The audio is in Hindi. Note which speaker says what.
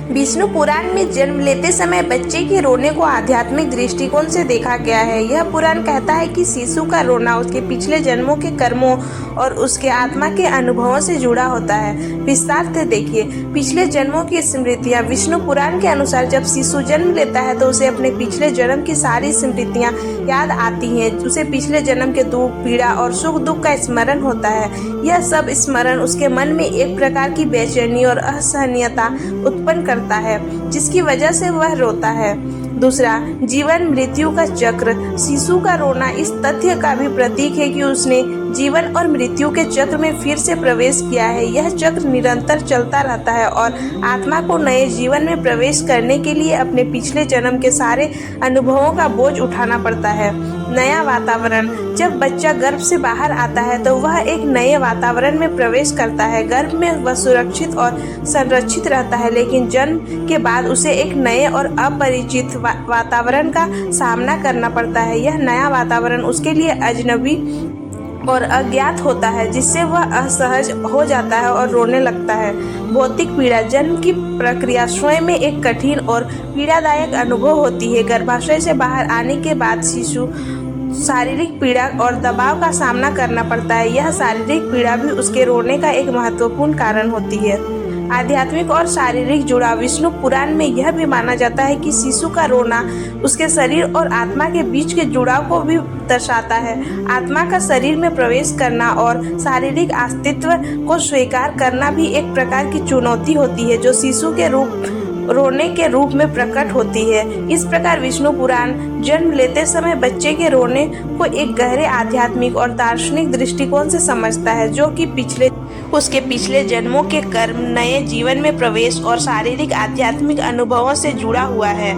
Speaker 1: विष्णु पुराण में जन्म लेते समय बच्चे के रोने को आध्यात्मिक दृष्टिकोण से देखा गया है। यह पुराण कहता है कि शिशु का रोना उसके पिछले जन्मों के कर्मों और उसके आत्मा के अनुभवों से जुड़ा होता है। विस्तार से देखिए, पिछले जन्मों की स्मृतियाँ। विष्णु पुराण के अनुसार जब शिशु जन्म लेता है तो उसे अपने पिछले जन्म की सारी स्मृतियाँ याद आती हैं। उसे पिछले जन्म के दुख, पीड़ा और सुख दुख का स्मरण होता है। यह सब स्मरण उसके मन में एक प्रकार की बेचैनी और असहनीयता उत्पन्न करता है, जिसकी वजह से वह रोता है। दूसरा, जीवन मृत्यु का चक्र। शिशु का रोना इस तथ्य का भी प्रतीक है कि उसने जीवन और मृत्यु के चक्र में फिर से प्रवेश किया है। यह चक्र निरंतर चलता रहता है और आत्मा को नए जीवन में प्रवेश करने के लिए अपने पिछले जन्म के सारे अनुभवों का बोझ उठाना पड़ता है। नया वातावरण। जब बच्चा गर्भ से बाहर आता है तो वह एक नए वातावरण में प्रवेश करता है। गर्भ में वह सुरक्षित और संरक्षित रहता है, लेकिन जन्म के बाद उसे एक नए और अपरिचित वातावरण का सामना करना पड़ता है। यह नया वातावरण उसके लिए अजनबी और अज्ञात होता है, जिससे वह असहज हो जाता है और रोने लगता है। भौतिक पीड़ा। जन्म की प्रक्रिया स्वयं में एक कठिन और पीड़ादायक अनुभव होती है। गर्भाशय से बाहर आने के बाद शिशु शारीरिक पीड़ा और दबाव का सामना करना पड़ता है। यह शारीरिक पीड़ा भी उसके रोने का एक महत्वपूर्ण कारण होती है। आध्यात्मिक और शारीरिक जुड़ाव। विष्णु पुराण में यह भी माना जाता है कि शिशु का रोना उसके शरीर और आत्मा के बीच के जुड़ाव को भी दर्शाता है। आत्मा का शरीर में प्रवेश करना और शारीरिक अस्तित्व को स्वीकार करना भी एक प्रकार की चुनौती होती है, जो शिशु के रोने के रूप में प्रकट होती है। इस प्रकार विष्णु पुराण जन्म लेते समय बच्चे के रोने को एक गहरे आध्यात्मिक और दार्शनिक दृष्टिकोण से समझता है, जो कि उसके पिछले जन्मों के कर्म, नए जीवन में प्रवेश और शारीरिक आध्यात्मिक अनुभवों से जुड़ा हुआ है।